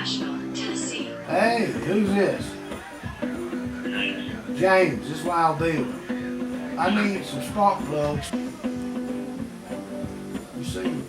Hey, who's this? James, this is Wild Bill. I need some spark plugs. You see me?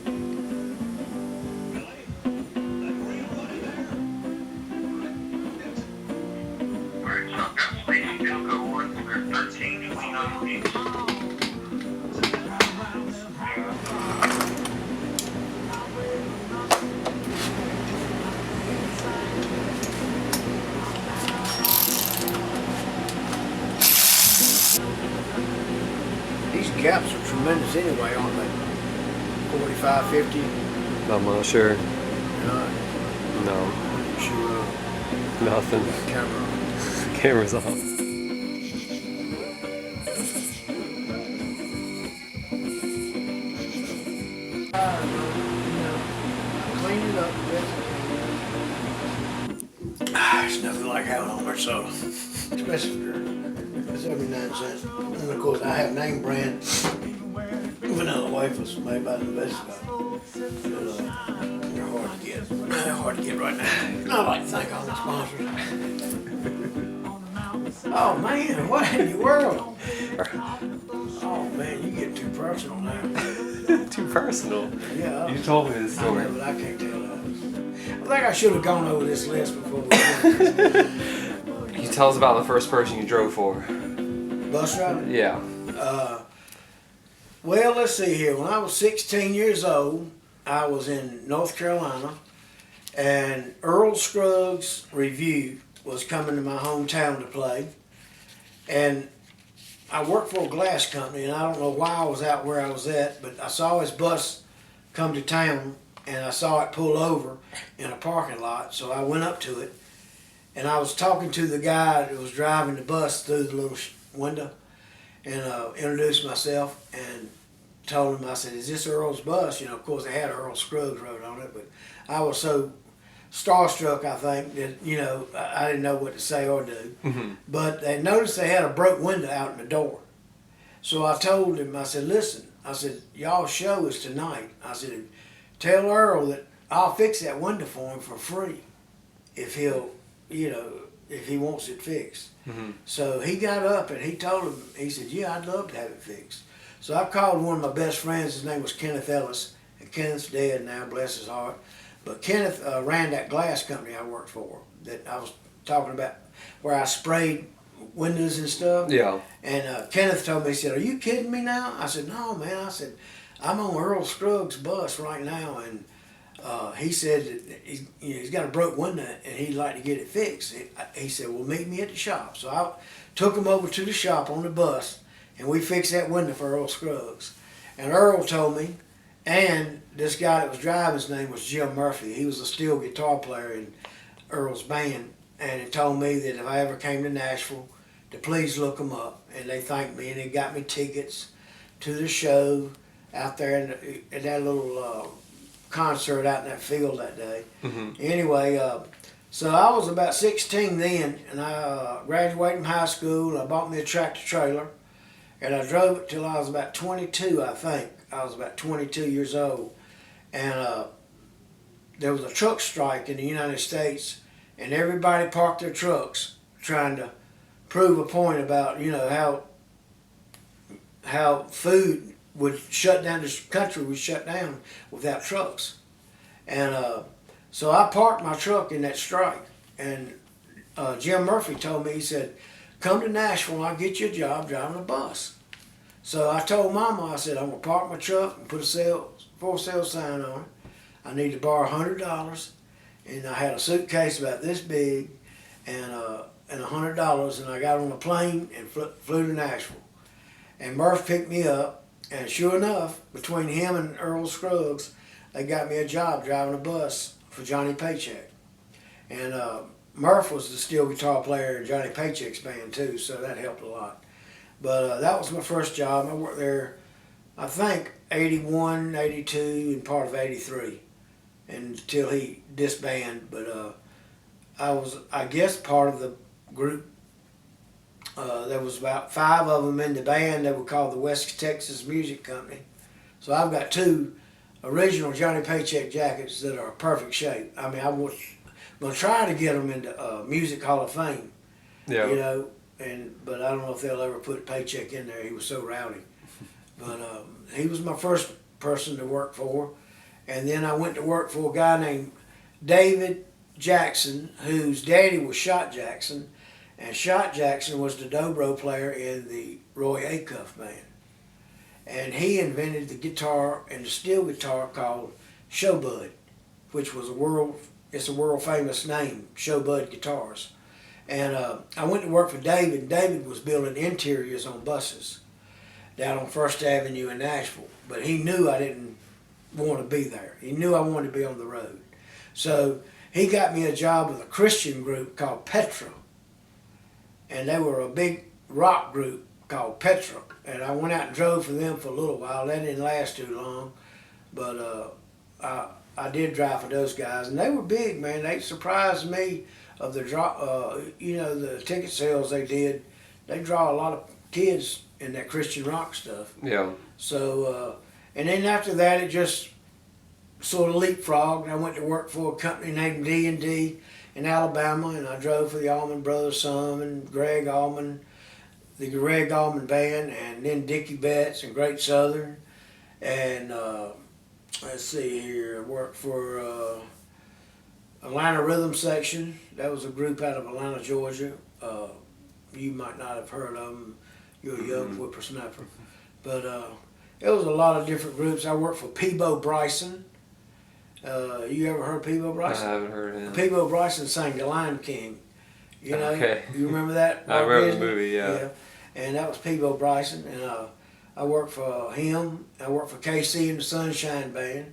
These gaps are tremendous anyway, aren't they? 45, 50. I'm not sure. Not No, sure. nothing. Camera. Camera's off. Clean it up. It's nothing like having on their soda. Especially it's every 9 cents. And of course, I have name brand vanilla wafers made by the best guy. They're hard to get. They're hard to get right now. I like to thank all the sponsors. Oh man, what in the world? Oh man, you get too personal now. Too personal. Yeah. You told me this I story. know, but I can't tell that. I think I should have gone over this list before we went. Can you tell us about the first person you drove for? Bus driver? Yeah. Well, let's see here. When I was 16 years old, I was in North Carolina, and Earl Scruggs Review was coming to my hometown to play. And I worked for a glass company, and I don't know why I was out where I was at, but I saw his bus come to town, and I saw it pull over in a parking lot, so I went up to it, and I was talking to the guy that was driving the bus through the little window, and introduced myself and told him, I said, is this Earl's bus? You know, of course, they had Earl Scruggs wrote on it, but I was so starstruck, I think, that, you know, I didn't know what to say or do. Mm-hmm. But they noticed they had a broke window out in the door. So I told him, I said, listen, I said, y'all show is tonight. I said, tell Earl that I'll fix that window for him for free if he'll, you know, if he wants it fixed. Mm-hmm. So he got up and he told him, he said, yeah, I'd love to have it fixed. So I called one of my best friends, his name was Kenneth Ellis, and Kenneth's dead now, bless his heart. But Kenneth ran that glass company I worked for that I was talking about, where I sprayed windows and stuff. Yeah. And Kenneth told me, he said, are you kidding me now? I said, no, man. I said, I'm on Earl Scruggs' bus right now, and he said that he's got a broke window and he'd like to get it fixed. He said, well, meet me at the shop. So I took him over to the shop on the bus, and we fixed that window for Earl Scruggs. And Earl told me, and this guy that was driving, his name was Jim Murphy. He was a steel guitar player in Earl's band, and he told me that if I ever came to Nashville, to please look him up. And they thanked me, and they got me tickets to the show out there in that little concert out in that field that day. Mm-hmm. Anyway, so I was about 16 then, and I graduated from high school, and I bought me a tractor trailer, and I drove it till I was about 22, I think. I was about 22 years old, and there was a truck strike in the United States, and everybody parked their trucks trying to prove a point about, you know, how food would shut down, this country would shut down without trucks. And so I parked my truck in that strike, and Jim Murphy told me, he said, come to Nashville and I'll get you a job driving a bus. So I told Mama, I said, I'm gonna park my truck and put a for sale sign on it. I need to borrow $100, and I had a suitcase about this big, and $100, and I got on a plane and flew to Nashville. And Murph picked me up, and sure enough, between him and Earl Scruggs, they got me a job driving a bus for Johnny Paycheck. And Murph was the steel guitar player in Johnny Paycheck's band too, so that helped a lot. But that was my first job. I worked there, I think, 81, 82, and part of 83, until he disbanded. But I was, I guess, part of the group. There was about 5 of them in the band. They were called the West Texas Music Company. So I've got 2 original Johnny Paycheck jackets that are perfect shape. I mean, I gonna try to get him into Music Hall of Fame. Yeah. You know, but I don't know if they'll ever put a paycheck in there. He was so rowdy. But he was my first person to work for, and then I went to work for a guy named David Jackson, whose daddy was Shot Jackson, and Shot Jackson was the dobro player in the Roy Acuff band. And he invented the guitar and the steel guitar called Showbud, which was it's a world famous name, Showbud Guitars. And I went to work for David, and David was building interiors on buses down on First Avenue in Nashville. But he knew I didn't want to be there. He knew I wanted to be on the road. So he got me a job with a Christian group called Petra. And they were a big rock group called Petra. And I went out and drove for them for a little while. That didn't last too long. But I did drive for those guys. And they were big, man. They surprised me of the the ticket sales they did. They draw a lot of kids in that Christian rock stuff. Yeah. So, and then after that, it just sort of leapfrogged. I went to work for a company named D&D in Alabama, and I drove for the Allman Brothers some, and Greg Allman, the Greg Allman Band, and then Dickie Betts and Great Southern. And let's see here, I worked for Atlanta Rhythm Section. That was a group out of Atlanta, Georgia. You might not have heard of them. You're a young whippersnapper. But it was a lot of different groups. I worked for Peebo Bryson. You ever heard Peebo Bryson? I haven't heard of him. Peebo Bryson sang The Lion King. You know, Okay. you remember that? I remember the movie, yeah. And that was Peebo Bryson. And I worked for him. I worked for KC and the Sunshine Band.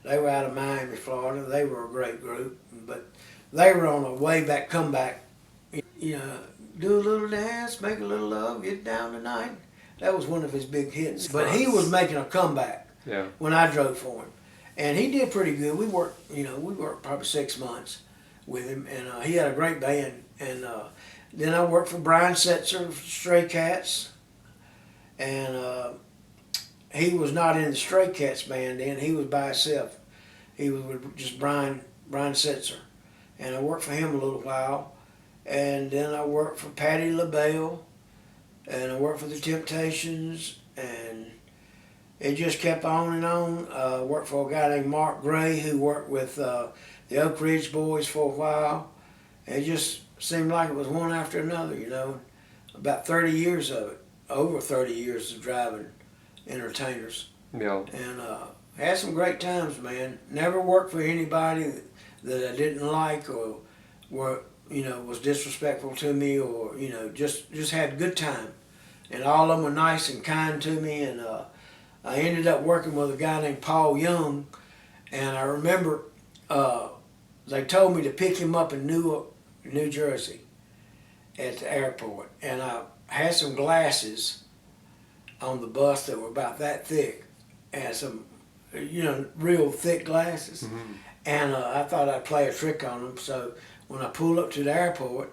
They were out of Miami, Florida. They were a great group. But they were on a way back comeback. You know, do a little dance, make a little love, get down tonight. That was one of his big hits. But he was making a comeback when I drove for him. And he did pretty good. We worked probably 6 months with him. And he had a great band. And then I worked for Brian Setzer of Stray Cats. And he was not in the Stray Cats band then. He was by himself. He was with just Brian Setzer. And I worked for him a little while. And then I worked for Patti LaBelle, and I worked for the Temptations, and it just kept on and on. I worked for a guy named Mark Gray who worked with the Oak Ridge Boys for a while. It just seemed like it was one after another, you know. About 30 years of it, over 30 years of driving entertainers. Yeah. And had some great times, man. Never worked for anybody that I didn't like or was disrespectful to me, or just had a good time. And all of them were nice and kind to me. And I ended up working with a guy named Paul Young, and I remember they told me to pick him up in Newark, New Jersey at the airport. And I had some glasses on the bus that were about that thick, and some real thick glasses. Mm-hmm. And I thought I'd play a trick on them. So when I pulled up to the airport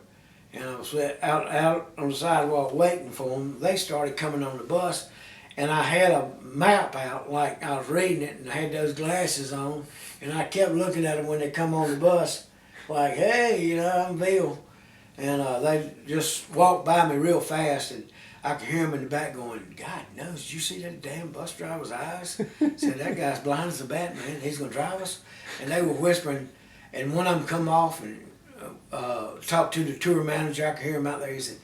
and I was out on the sidewalk waiting for them, they started coming on the bus, and I had a map out like I was reading it, and I had those glasses on, and I kept looking at them when they come on the bus like, hey, I'm Bill. And they just walked by me real fast, and I could hear them in the back going, God knows, did you see that damn bus driver's eyes? Said, that guy's blind as a bat, man. He's going to drive us. And they were whispering, and one of them come off and talked to the tour manager. I could hear him out there. He said,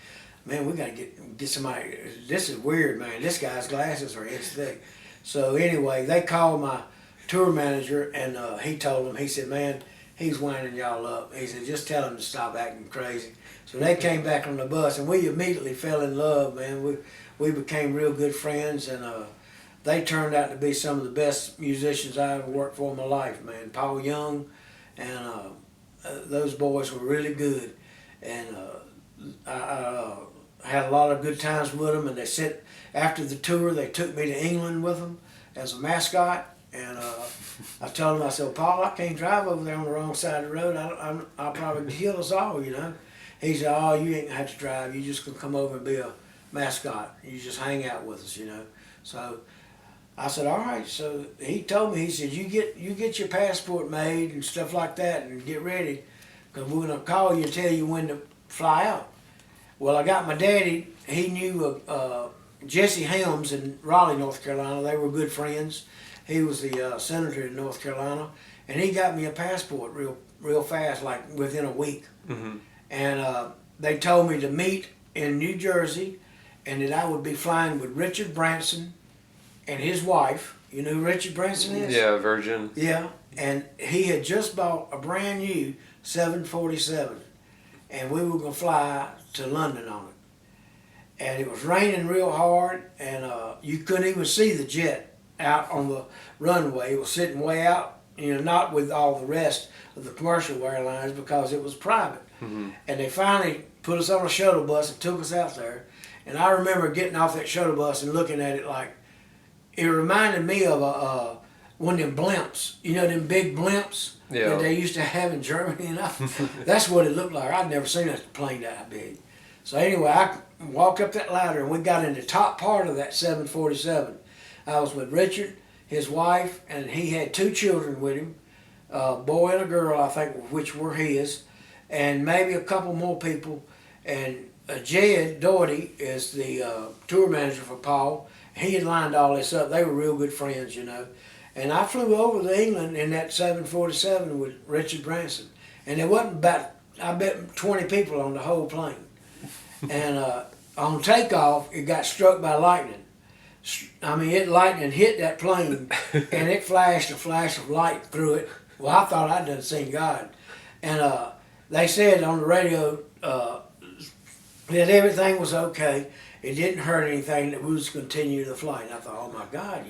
man, we got to get somebody. This is weird, man. This guy's glasses are inch thick. So anyway, they called my tour manager, and he told them, he said, man, he's winding y'all up. He said, just tell him to stop acting crazy. So they came back on the bus, and we immediately fell in love, man. We became real good friends, and they turned out to be some of the best musicians I ever worked for in my life, man. Paul Young, and those boys were really good. And I had a lot of good times with them, and they sent, after the tour, they took me to England with them as a mascot. And I told him, I said, Paul, I can't drive over there on the wrong side of the road. I'll probably kill us all, He said, oh, you ain't gonna have to drive. You just gonna come over and be a mascot. You just hang out with us, So I said, all right. So he told me, he said, you get your passport made and stuff like that and get ready, because we're going to call you and tell you when to fly out. Well, I got my daddy, he knew Jesse Helms in Raleigh, North Carolina. They were good friends. He was the senator in North Carolina, and he got me a passport real fast, like within a week. Mm-hmm. And they told me to meet in New Jersey, and that I would be flying with Richard Branson and his wife. You know who Richard Branson is? Yeah, Virgin. Yeah, and he had just bought a brand new 747, and we were going to fly to London on it. And it was raining real hard, and you couldn't even see the jet out on the runway. It was sitting way out, not with all the rest of the commercial airlines because it was private. Mm-hmm. And they finally put us on a shuttle bus and took us out there. And I remember getting off that shuttle bus and looking at it like, it reminded me of one of them blimps, them big blimps that they used to have in Germany. That's what it looked like. I'd never seen a plane that big. So anyway, I walked up that ladder and we got in the top part of that 747. I was with Richard, his wife, and he had 2 children with him, a boy and a girl, I think, which were his, and maybe a couple more people. And Jed Doherty is the tour manager for Paul. He had lined all this up. They were real good friends, And I flew over to England in that 747 with Richard Branson. And there wasn't about, I bet, 20 people on the whole plane. And on takeoff, it got struck by lightning. I mean, lightning hit that plane, and it flashed a flash of light through it. Well, I thought I'd done seen God. And they said on the radio that everything was okay. It didn't hurt anything, that we was continue the flight. And I thought, oh my God,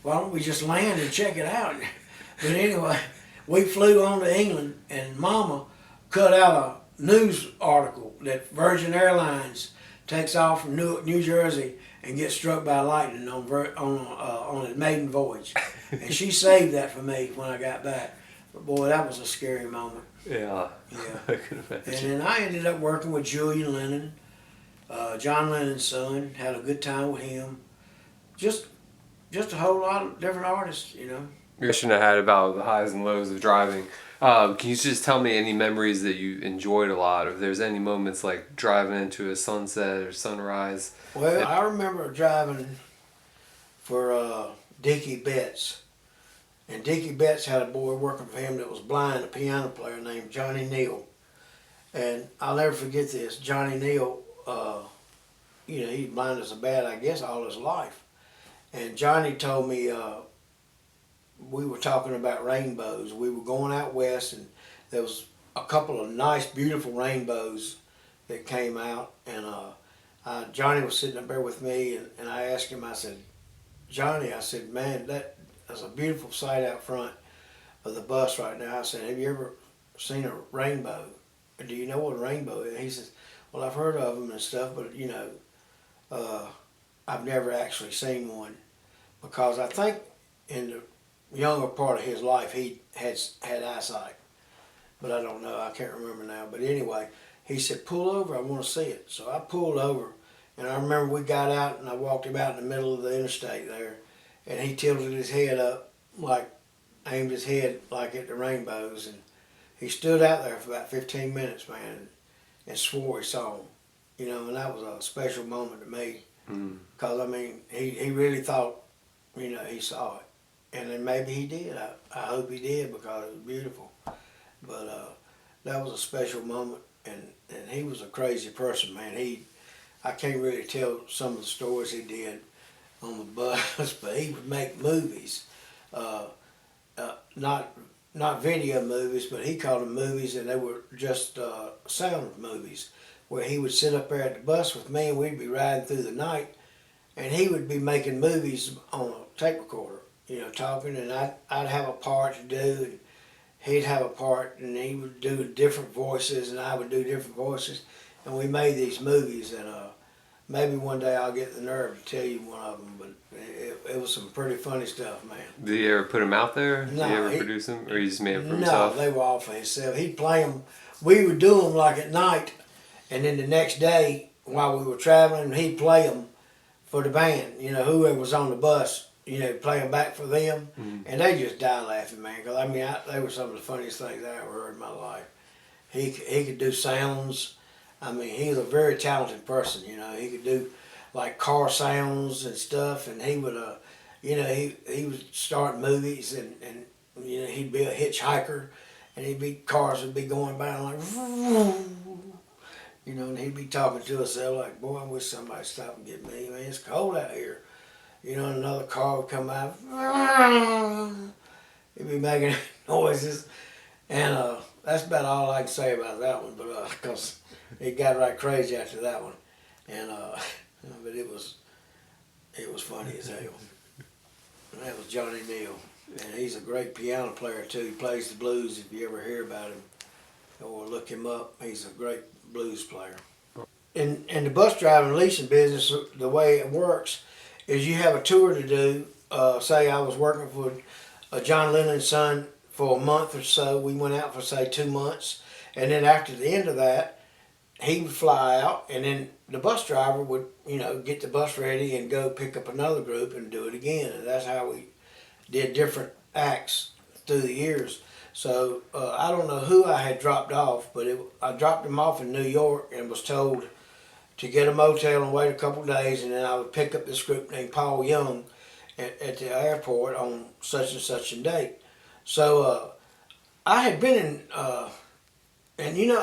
why don't we just land and check it out? But anyway, we flew on to England, and Mama cut out a news article that Virgin Airlines takes off from New Jersey and gets struck by lightning on a maiden voyage. And she saved that for me when I got back. But boy, that was a scary moment. Yeah. Yeah. I can imagine. And then I ended up working with Julian Lennon, John Lennon's son. Had a good time with him. Just a whole lot of different artists, Question I had about the highs and lows of driving. Can you just tell me any memories that you enjoyed a lot? If there's any moments like driving into a sunset or sunrise? Well, I remember driving for Dickie Betts. And Dickie Betts had a boy working for him that was blind, a piano player named Johnny Neal. And I'll never forget this. Johnny Neal, he's blind as a bat, I guess, all his life. And Johnny told me, we were talking about rainbows. We were going out west, and there was a couple of nice, beautiful rainbows that came out. And Johnny was sitting up there with me, and I asked him, I said, Johnny, I said, man, that's a beautiful sight out front of the bus right now. I said, have you ever seen a rainbow? Do you know what a rainbow is? He says, well, I've heard of them and stuff, but, I've never actually seen one. Because I think in the younger part of his life, he had eyesight. But I don't know, I can't remember now. But anyway, he said, pull over, I want to see it. So I pulled over, and I remember we got out, and I walked him out in the middle of the interstate there, and he tilted his head up, aimed his head like at the rainbows, and he stood out there for about 15 minutes, man, and swore he saw them. And that was a special moment to me. Because, I mean, he really thought, he saw it. And then maybe he did. I hope he did, because it was beautiful. But that was a special moment, and he was a crazy person, man. I can't really tell some of the stories he did on the bus, but he would make movies. Not video movies, but he called them movies, and they were just sound movies, where he would sit up there at the bus with me, and we'd be riding through the night, and he would be making movies on a tape recorder, talking, and I'd have a part to do, and he'd have a part, and he would do different voices, and I would do different voices, and we made these movies, and maybe one day I'll get the nerve to tell you one of them, but it was some pretty funny stuff, man. Did you ever put them out there? No. Did you ever produce them? Or he just made them for himself? No, they were all for himself. He'd play them. We would do them like at night, and then the next day, while we were traveling, he'd play them for the band. Whoever was on the bus, play them back for them. And they just die laughing, man, because, I mean, they were some of the funniest things I ever heard in my life. He could do sounds. I mean, he was a very talented person. You know, he could do like car sounds and stuff, and he would, you know, he would start movies, and you know, he'd be a hitchhiker, and cars would be going by like, you know, and he'd be talking to us like, boy, I wish somebody stopped and get me. Man, it's cold out here. You know, and another car would come out. He'd be making noises, and that's about all I can say about that one. But because it got right crazy after that one, and but it was funny as hell. And that was Johnny Neal, and he's a great piano player too. He plays the blues. If you ever hear about him or look him up, he's a great blues player. In the bus driving leasing business, the way it works is you have a tour to do. Say I was working for John Lennon's son for a month or so. We went out for say 2 months, and then after the end of that, he would fly out, and then the bus driver would, you know, get the bus ready and go pick up another group and do it again. And that's how we did different acts through the years. So I don't know who I had dropped off, but I dropped him off in New York and was told to get a motel and wait a couple of days, and then I would pick up this group named Paul Young at the airport on such and such a date. So I had been in, and you know,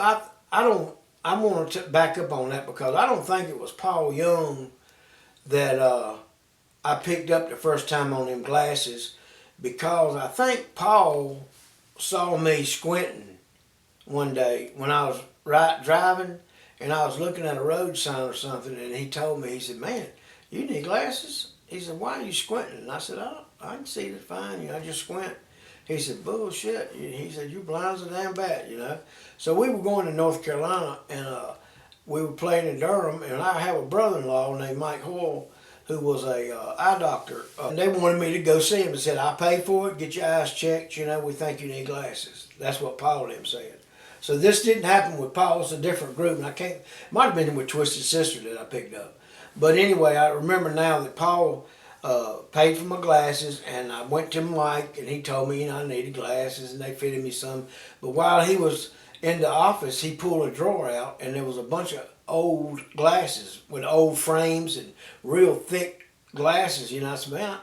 I want to back up on that because I don't think it was Paul Young that I picked up the first time on them glasses, because I think Paul saw me squinting one day when I was driving, and I was looking at a road sign or something, and he told me, he said, man, you need glasses? He said, why are you squinting? And I said, I can see it fine, you know, I just squint. He said, bullshit. He said, you blind as a damn bat, you know. So we were going to North Carolina, and we were playing in Durham, and I have a brother-in-law named Mike Hoyle who was a eye doctor. And they wanted me to go see him and said, I'll pay for it, get your eyes checked, you know, we think you need glasses. That's what Paul and him said. So this didn't happen with Paul, it's a different group, and it might have been with Twisted Sister that I picked up. But anyway, I remember now that Paul paid for my glasses, and I went to Mike, and he told me, you know, I needed glasses, and they fitted me some. But while he was in the office, he pulled a drawer out, and there was a bunch of old glasses with old frames and real thick glasses. You know, I said, man,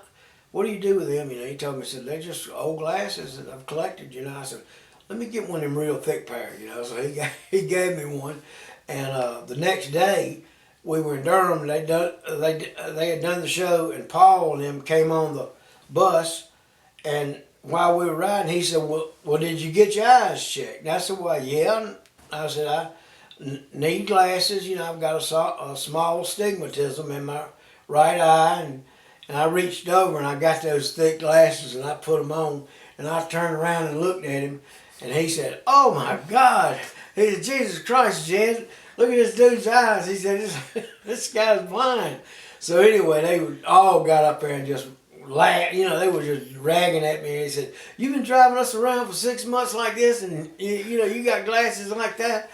what do you do with them? You know, he told me, he said, they're just old glasses that I've collected. You know, I said, let me get one of them real thick pair. You know, so he gave me one, and the next day, we were in Durham, and they had done the show, and Paul and them came on the bus, and while we were riding, he said, well, did you get your eyes checked? And I said, well, yeah. I said, I need glasses. You know, I've got a small stigmatism in my right eye, and I reached over, and I got those thick glasses, and I put them on, and I turned around and looked at him, and he said, oh, my God. He said, Jesus Christ, Jed. Look at this dude's eyes. He said, this guy's blind. So anyway, they all got up there and just laughed. You know, they were just ragging at me. And he said, you've been driving us around for 6 months like this, and you know, you got glasses like that?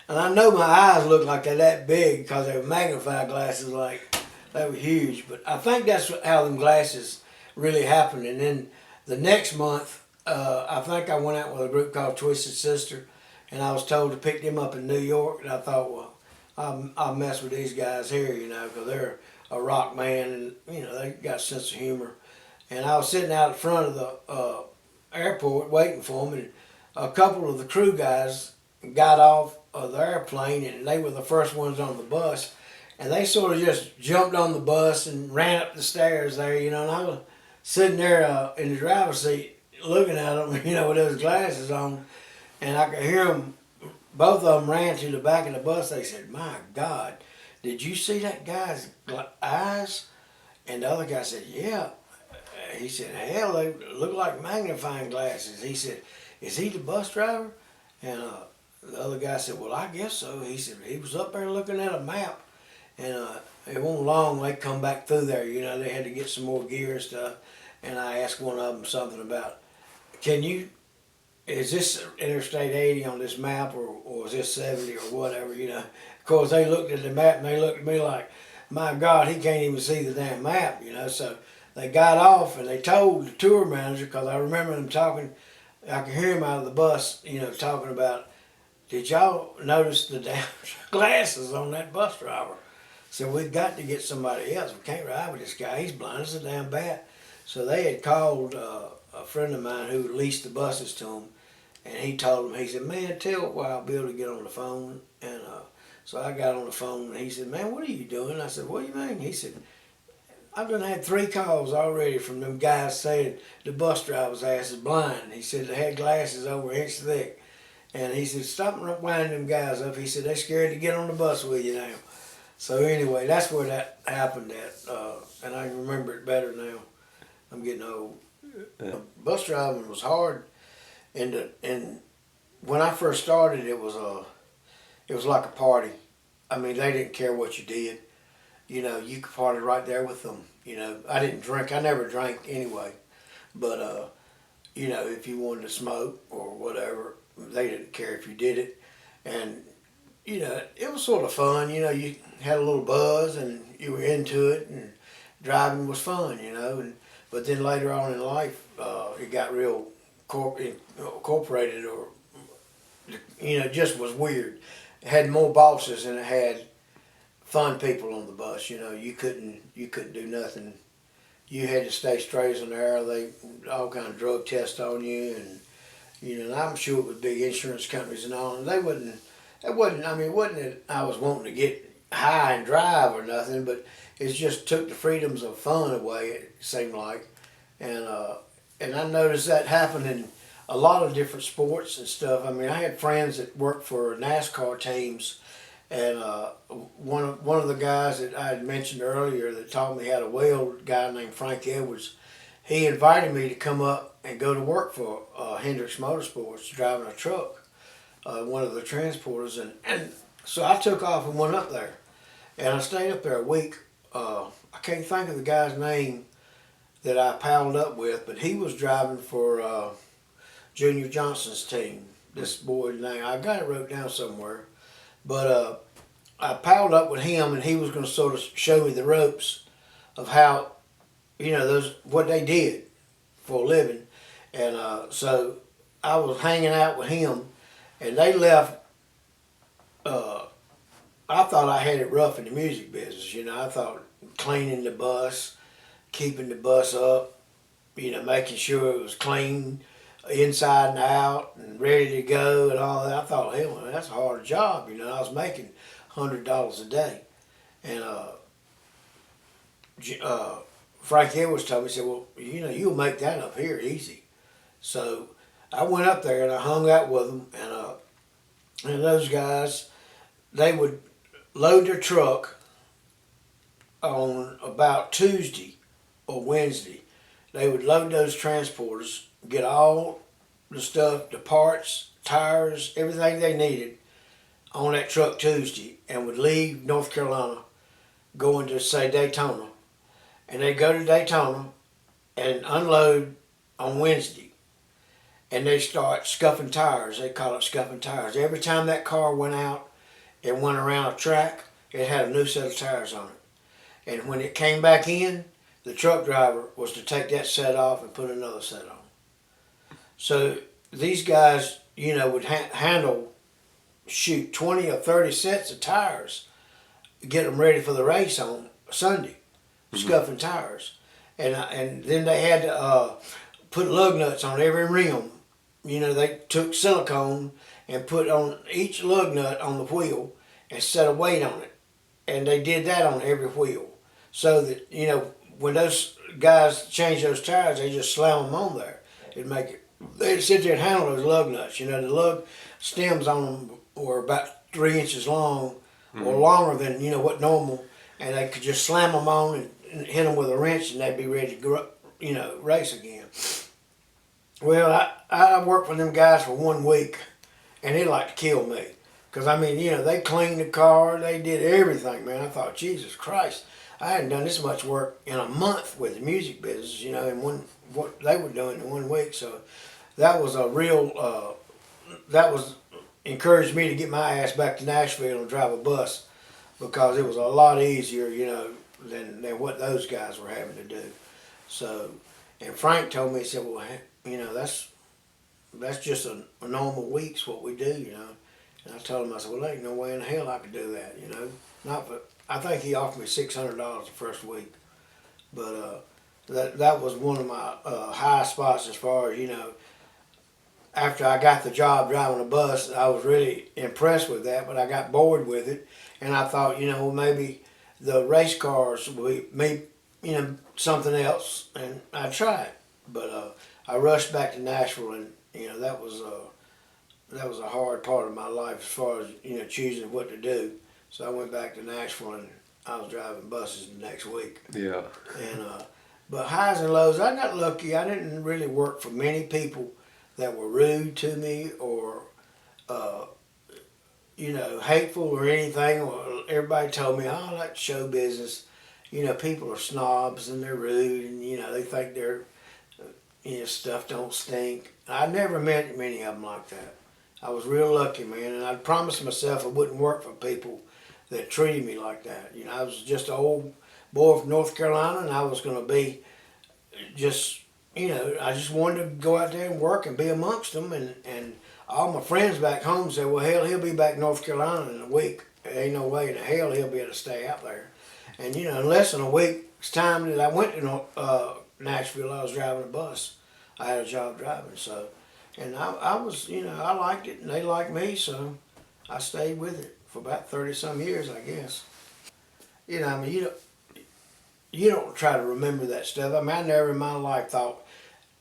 And I know my eyes look like they're that big because they were magnified glasses, like they were huge. But I think that's how them glasses really happened. And then the next month, I think I went out with a group called Twisted Sister, and I was told to pick them up in New York, and I thought, well, I'll mess with these guys here, you know, because they're a rock band, and, you know, they got a sense of humor. And I was sitting out in front of the airport waiting for them, and a couple of the crew guys got off of the airplane, and they were the first ones on the bus, and they sort of just jumped on the bus and ran up the stairs there, you know, and I was sitting there in the driver's seat looking at them, you know, with those glasses on. And I could hear them, both of them ran to the back of the bus. They said, my God, did you see that guy's eyes? And the other guy said, yeah. He said, hell, they look like magnifying glasses. He said, is he the bus driver? And the other guy said, well, I guess so. He said, he was up there looking at a map. And it wasn't long, they come back through there. You know, they had to get some more gear and stuff. And I asked one of them something about, is this Interstate 80 on this map, or is this 70 or whatever, you know? Of course, they looked at the map and they looked at me like, my God, he can't even see the damn map, you know? So they got off and they told the tour manager, because I remember them talking, I could hear him out of the bus, you know, talking about did y'all notice the damn glasses on that bus driver? So we got to get somebody else. We can't ride with this guy. He's blind as a damn bat. So they had called a friend of mine who leased the buses to him, and he told him, he said, man, tell Wild Bill to get on the phone. And so I got on the phone, and he said, man, what are you doing? I said, what do you mean? He said, I've done had 3 calls already from them guys saying the bus driver's ass is blind. He said they had glasses over an inch thick. And he said, stop winding them guys up. He said, they're scared to get on the bus with you now. So anyway, that's where that happened at. And I remember it better now. I'm getting old. Yeah. Bus driving was hard. And when I first started, it was like a party. I mean, they didn't care what you did. You know, you could party right there with them. You know, I didn't drink. I never drank anyway. But, you know, if you wanted to smoke or whatever, they didn't care if you did it. And, you know, it was sort of fun. You know, you had a little buzz and you were into it, and driving was fun, you know. But then later on in life, it got real corporated, or, you know, just was weird. It had more bosses than it had fun people on the bus. You know, you couldn't do nothing. You had to stay straight as an arrow. They all kind of drug tests on you, and you know, and I'm sure it was big insurance companies and all. And it wasn't. I mean, it wasn't that I was wanting to get high and drive or nothing, but it just took the freedoms of fun away. It seemed like, and I noticed that happen in a lot of different sports and stuff. I mean, I had friends that worked for NASCAR teams. And one of the guys that I had mentioned earlier that taught me how to weld, a guy named Frank Edwards, he invited me to come up and go to work for Hendricks Motorsports, driving a truck, one of the transporters. And so I took off and went up there. And I stayed up there a week. I can't think of the guy's name that I palled up with, but he was driving for Junior Johnson's team. This boy's name, I got it wrote down somewhere. But I palled up with him, and he was going to sort of show me the ropes of how, you know, what they did for a living. And so I was hanging out with him, and they left. I thought I had it rough in the music business. You know, I thought cleaning the bus, keeping the bus up, you know, making sure it was clean inside and out and ready to go and all that. I thought, hell, that's a hard job. You know, I was making $100 a day. And Frank Edwards told me, he said, well, you know, you'll make that up here easy. So I went up there and I hung out with them. And those guys, they would load their truck on about Tuesday or Wednesday. They would load those transporters, get all the stuff, the parts, tires, everything they needed on that truck Tuesday, and would leave North Carolina going to, say, Daytona. And they'd go to Daytona and unload on Wednesday. And they'd start scuffing tires. They call it scuffing tires. Every time that car went out and went around a track, it had a new set of tires on it. And when it came back in, the truck driver was to take that set off and put another set on. So these guys, you know, would handle, 20 or 30 sets of tires, get them ready for the race on Sunday, scuffing tires. And then they had to put lug nuts on every rim. You know, they took silicone and put on each lug nut on the wheel and set a weight on it. And they did that on every wheel. So that, you know, when those guys change those tires, they just slam them on there. It'd make it, they'd sit there and handle those lug nuts. You know, the lug stems on them were about 3 inches long, or longer than, you know, what normal. And they could just slam them on and hit them with a wrench, and they'd be ready to go, you know, race again. Well, I worked for them guys for 1 week, and they like to kill me. Because, I mean, you know, they cleaned the car, they did everything, man. I thought, Jesus Christ, I hadn't done this much work in a month with the music business, you know, what they were doing in 1 week. So that was a real, that was encouraged me to get my ass back to Nashville and drive a bus, because it was a lot easier, you know, than what those guys were having to do. So, and Frank told me, he said, well, you know, that's just a normal week's what we do, you know. And I told him, I said, well, there ain't no way in hell I could do that, you know. Not for, I think he offered me $600 the first week. But that was one of my high spots as far as, you know, after I got the job driving a bus, I was really impressed with that, but I got bored with it. And I thought, you know, maybe the race cars would be, you know, something else, and I tried. But I rushed back to Nashville, and, you know, that was a hard part of my life as far as, you know, choosing what to do. So I went back to Nashville, and I was driving buses the next week. Yeah. And but highs and lows, I got lucky. I didn't really work for many people that were rude to me or, you know, hateful or anything. Or everybody told me, oh, I like show business. You know, people are snobs and they're rude, and you know they think their, you know, stuff don't stink. I never met many of them like that. I was real lucky, man, and I promised myself I wouldn't work for people that treated me like that. You know, I was just an old boy from North Carolina, and I was going to be just, you know, I just wanted to go out there and work and be amongst them. And all my friends back home said, well, hell, he'll be back in North Carolina in a week. There ain't no way in hell he'll be able to stay out there. And, you know, in less than a week's time that I went to Nashville, I was driving a bus. I had a job driving, so. And I was, you know, I liked it, and they liked me, so I stayed with it for about 30-some years, I guess. You know, I mean, you don't try to remember that stuff. I mean, I never in my life thought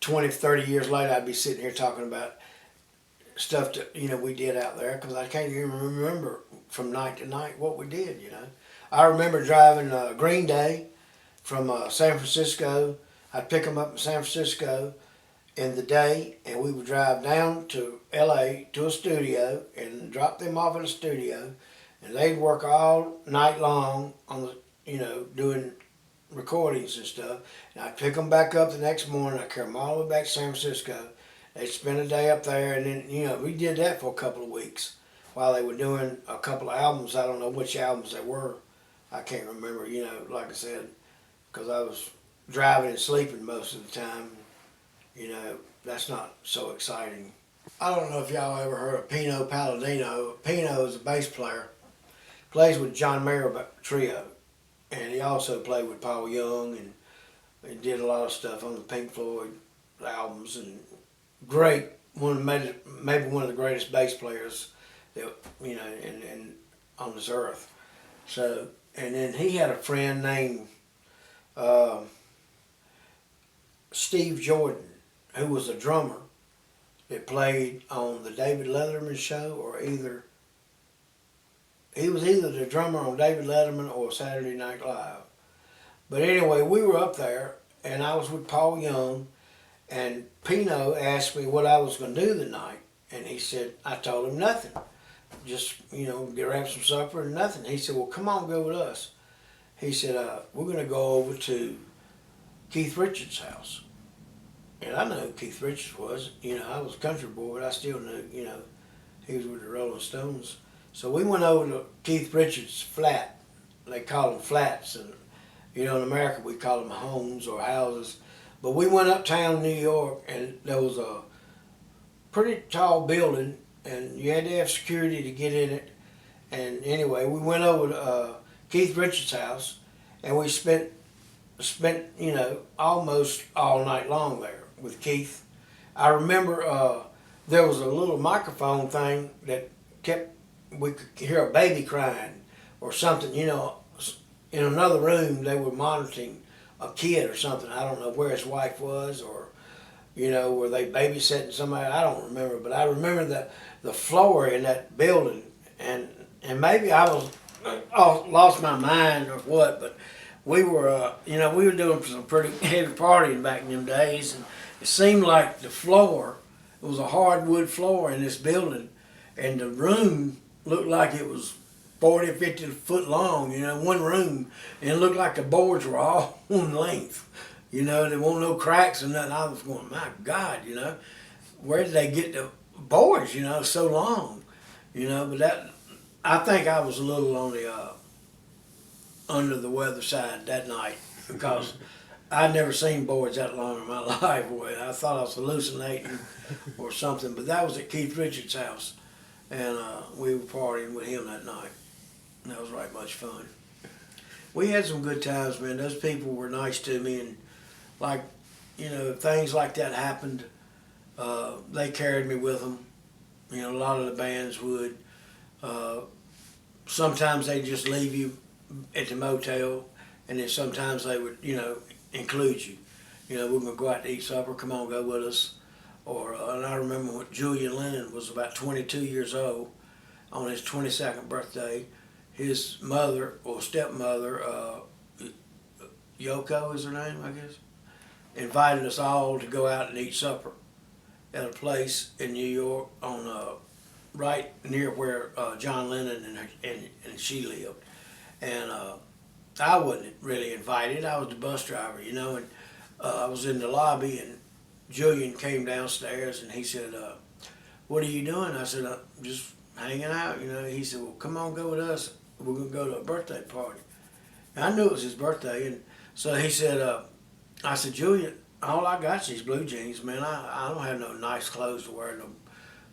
20, 30 years later I'd be sitting here talking about stuff that, you know, we did out there, because I can't even remember from night to night what we did, you know. I remember driving Green Day from San Francisco. I'd pick them up in San Francisco in the day, and we would drive down to LA to a studio and drop them off at a studio, and they'd work all night long on the, you know, doing recordings and stuff. And I'd pick them back up the next morning. I'd carry them all the way back to San Francisco. They'd spend a day up there, and then, you know, we did that for a couple of weeks while they were doing a couple of albums. I don't know which albums they were. I can't remember, you know, like I said, because I was driving and sleeping most of the time. You know, that's not so exciting. I don't know if y'all ever heard of Pino Palladino. Pino is a bass player, plays with John Mayer Trio, and he also played with Paul Young, and he did a lot of stuff on the Pink Floyd albums, and great, maybe one of the greatest bass players that, you know, in on this earth. So, and then he had a friend named Steve Jordan, who was a drummer that played on the David Letterman show, or he was either the drummer on David Letterman or Saturday Night Live. But anyway, we were up there, and I was with Paul Young, and Pino asked me what I was going to do the night, and he said, I told him nothing. Just, you know, grab some supper and nothing. He said, well, come on, go with us. He said, we're going to go over to Keith Richards' house. And I know who Keith Richards was. You know, I was a country boy, but I still knew, you know, he was with the Rolling Stones. So we went over to Keith Richards' flat. They call them flats. And, you know, in America we call them homes or houses. But we went uptown New York, and there was a pretty tall building, and you had to have security to get in it. And anyway, we went over to Keith Richards' house, and we spent, you know, almost all night long there with Keith. I remember there was a little microphone thing that we could hear a baby crying or something, you know. In another room they were monitoring a kid or something. I don't know where his wife was, or, you know, were they babysitting somebody? I don't remember, but I remember the floor in that building, and maybe I was lost my mind or what, but we were, you know, we were doing some pretty heavy partying back in them days, and it seemed like the floor, it was a hardwood floor in this building, and the room looked like it was 40 or 50 foot long, you know, one room, and it looked like the boards were all one length. You know, there weren't no cracks or nothing. I was going, my God, you know, where did they get the boards, you know, so long? You know, but that, I think I was a little on the under the weather side that night, because I'd never seen boards that long in my life. Boy, I thought I was hallucinating or something, but that was at Keith Richards' house. and we were partying with him that night. And that was right much fun. We had some good times, man. Those people were nice to me, and like, you know, if things like that happened, they carried me with them. You know, a lot of the bands would. Sometimes they just leave you at the motel, and then sometimes they would, you know, include you. You know, we're gonna go out to eat supper. Come on, go with us. Or and I remember when Julian Lennon was about 22 years old, on his 22nd birthday, his mother or stepmother, Yoko is her name, I guess, invited us all to go out and eat supper at a place in New York on right near where John Lennon and she lived. And I wasn't really invited. I was the bus driver, you know, and I was in the lobby, and Julian came downstairs and he said, "What are you doing?" I said, "I'm just hanging out," you know. He said, "Well, come on, go with us. We're gonna go to a birthday party." And I knew it was his birthday, and so he said, I said, "Julian, all I got's these blue jeans, man. I don't have no nice clothes to wear to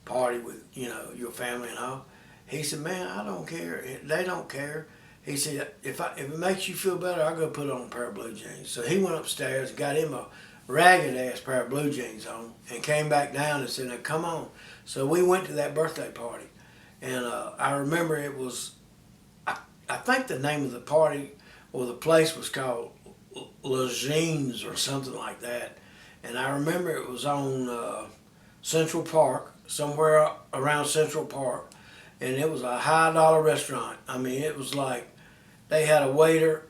party with, you know, your family and all." He said, "Man, I don't care. They don't care." He said, if it makes you feel better, I'll go put on a pair of blue jeans." So he went upstairs and got him a ragged ass pair of blue jeans on and came back down and said, "Now come on." So we went to that birthday party, and I remember it was, I think the name of the party or the place was called Legines or something like that. And I remember it was on Central Park, somewhere around Central Park, and it was a high dollar restaurant. I mean, it was like they had a waiter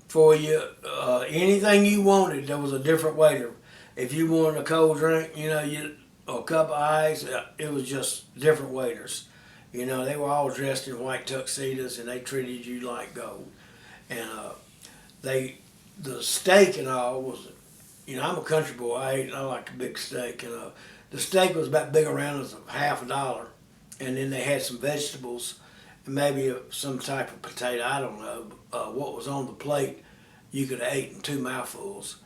for you. Anything you wanted, there was a different waiter. If you wanted a cold drink, you know, or a cup of ice, it was just different waiters. You know, they were all dressed in white tuxedos, and they treated you like gold. And the steak and all was, you know, I'm a country boy. I like a big steak, and the steak was about big around as $50, and then they had some vegetables and maybe some type of potato. I don't know. What was on the plate, you could have eaten 2 mouthfuls.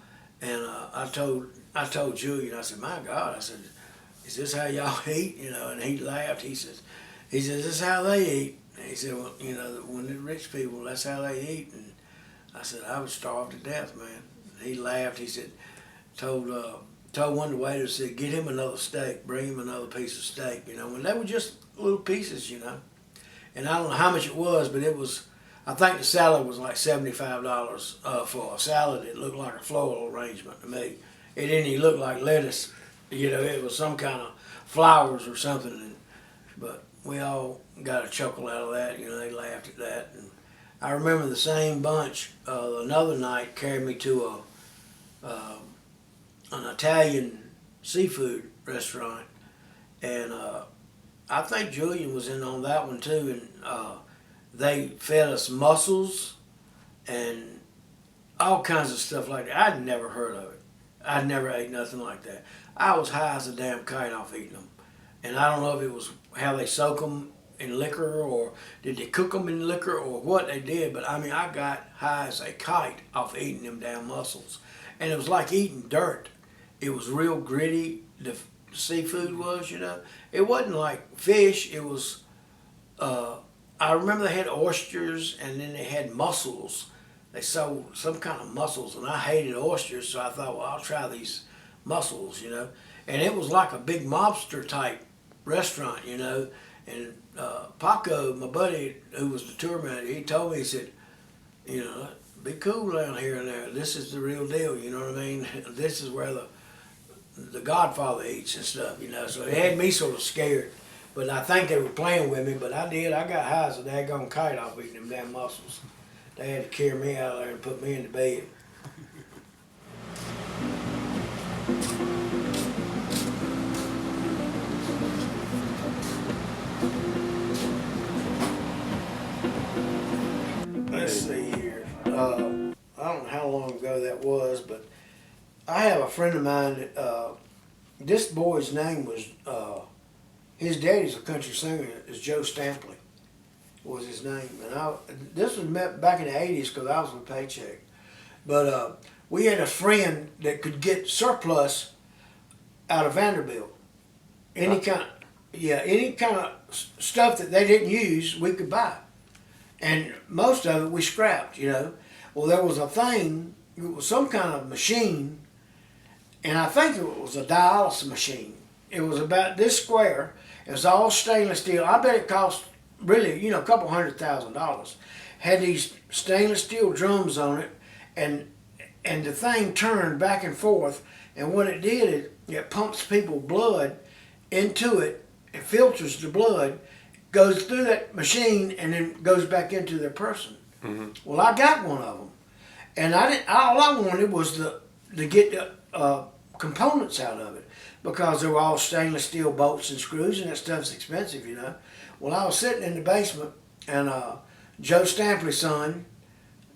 And I told Julian, I said, "My God," I said, "Is this how y'all eat?" You know, and he laughed. He says, "This is how they eat." And he said, "Well, you know, when they're rich people, that's how they eat." And I said, "I was starved to death, man." And he laughed. He said, told one of the waiters, said, "Get him another steak. Bring him another piece of steak." You know, and they were just little pieces, you know. And I don't know how much it was, but it was, I think the salad was like $75 for a salad. It looked like a floral arrangement to me. It didn't even look like lettuce. You know, it was some kind of flowers or something. But we all got a chuckle out of that. You know, they laughed at that. And I remember the same bunch another night carried me to an Italian seafood restaurant, and I think Julian was in on that one too. And they fed us mussels and all kinds of stuff like that. I'd never heard of it. I'd never ate nothing like that. I was high as a damn kite off eating them. And I don't know if it was how they soak them in liquor, or did they cook them in liquor, or what they did, but I mean, I got high as a kite off eating them damn mussels. And it was like eating dirt. It was real gritty, the seafood was, you know. It wasn't like fish, it was, I remember they had oysters, and then they had mussels. They sold some kind of mussels, and I hated oysters, so I thought, well, I'll try these mussels, you know. And it was like a big mobster type restaurant, you know. And Paco, my buddy who was the tour manager, he told me, he said, you know, "Be cool down here and there. This is the real deal," you know what I mean? This is where the Godfather eats and stuff, you know. So it had me sort of scared. But I think they were playing with me, but I got high as a daggone kite off eating them damn mussels. They had to carry me out of there and put me in the bed. Let's see here. I don't know how long ago that was, but I have a friend of mine that, this boy's name was, his daddy's a country singer, is Joe Stampley was his name. And this was met back in the 80s because I was with Paycheck. But we had a friend that could get surplus out of Vanderbilt. Any kind of stuff that they didn't use, we could buy. And most of it we scrapped, you know. Well, there was a thing, it was some kind of machine, and I think it was a dialysis machine. It was about this square. It was all stainless steel. I bet it cost really, you know, a couple $100,000. Had these stainless steel drums on it, and the thing turned back and forth. And what it did is it pumps people's blood into it. It filters the blood, goes through that machine, and then goes back into their person. Mm-hmm. Well, I got one of them, and I didn't. All I wanted was to get the components out of it, because they were all stainless steel bolts and screws, and that stuff's expensive, you know. Well, I was sitting in the basement, and Joe Stampley's son,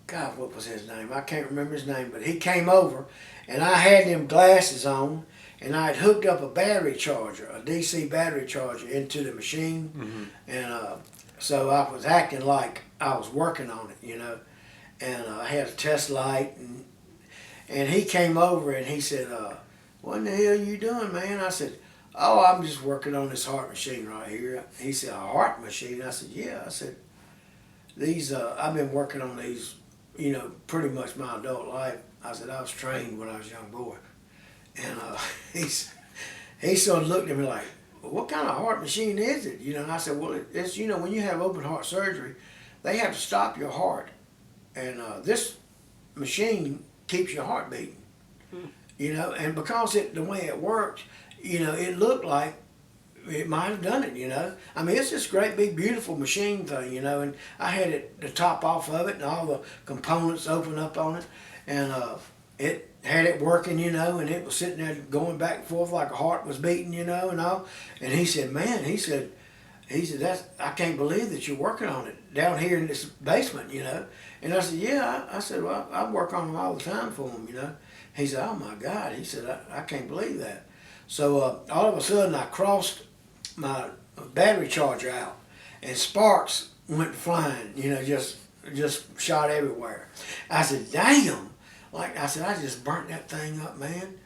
God, what was his name? I can't remember his name, but he came over, and I had them glasses on, and I had hooked up a battery charger, a DC battery charger, into the machine, Mm-hmm. and so I was acting like I was working on it, you know, and I had a test light, and he came over and he said, "What in the hell are you doing, man?" I said, "Oh, I'm just working on this heart machine right here." He said, "A heart machine?" I said, "Yeah." I said, "These, I've been working on these, you know, pretty much my adult life." I said, "I was trained when I was a young boy." And he sort of looked at me like, "Well, what kind of heart machine is it?" You know, and I said, "Well, it's, you know, when you have open heart surgery, they have to stop your heart. And this machine keeps your heart beating." You know, and because the way it worked, you know, it looked like it might have done it, you know. I mean, it's this great big beautiful machine thing, you know, and I had it, the top off of it and all the components open up on it, and it had it working, you know, and it was sitting there going back and forth like a heart was beating, you know, and all. And he said, "Man," he said, "That's, I can't believe that you're working on it down here in this basement, you know." And I said, "Yeah." I said, "Well, I work on them all the time for them, you know." He said, "Oh my God," he said, I can't believe that." So all of a sudden I crossed my battery charger out, and sparks went flying, you know, just shot everywhere. I said, "Damn." Like I said, I just burnt that thing up, man,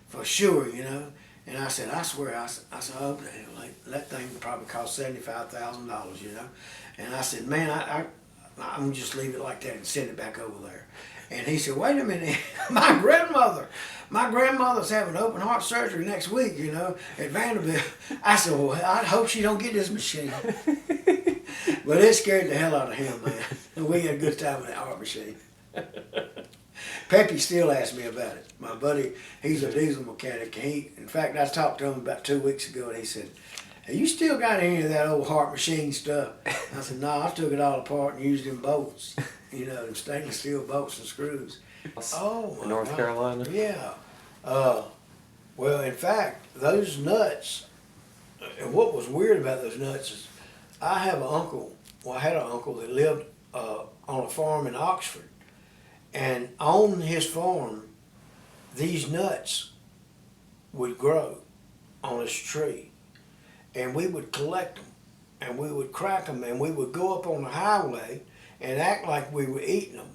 for sure, you know. And I said, "I swear," I said, "Oh, like, that thing probably cost $75,000, you know." And I said, "Man, I'm gonna just leave it like that and send it back over there." And he said, "Wait a minute, my grandmother's having open heart surgery next week, you know, at Vanderbilt." I said, "Well, I hope she don't get this machine." But it scared the hell out of him, man. We had a good time with that heart machine. Peppy still asks me about it. My buddy, he's a diesel mechanic. In fact, I talked to him about 2 weeks ago, and he said, "Have you still got any of that old heart machine stuff?" I said, "No, I took it all apart and used them bolts, you know, them stainless steel bolts and screws." Oh, my North God. Carolina? Yeah. Well, in fact, those nuts, and what was weird about those nuts is I have an uncle, well, I had an uncle that lived on a farm in Oxford. And on his farm, these nuts would grow on this tree. And we would collect them, and we would crack them, and we would go up on the highway and act like we were eating them.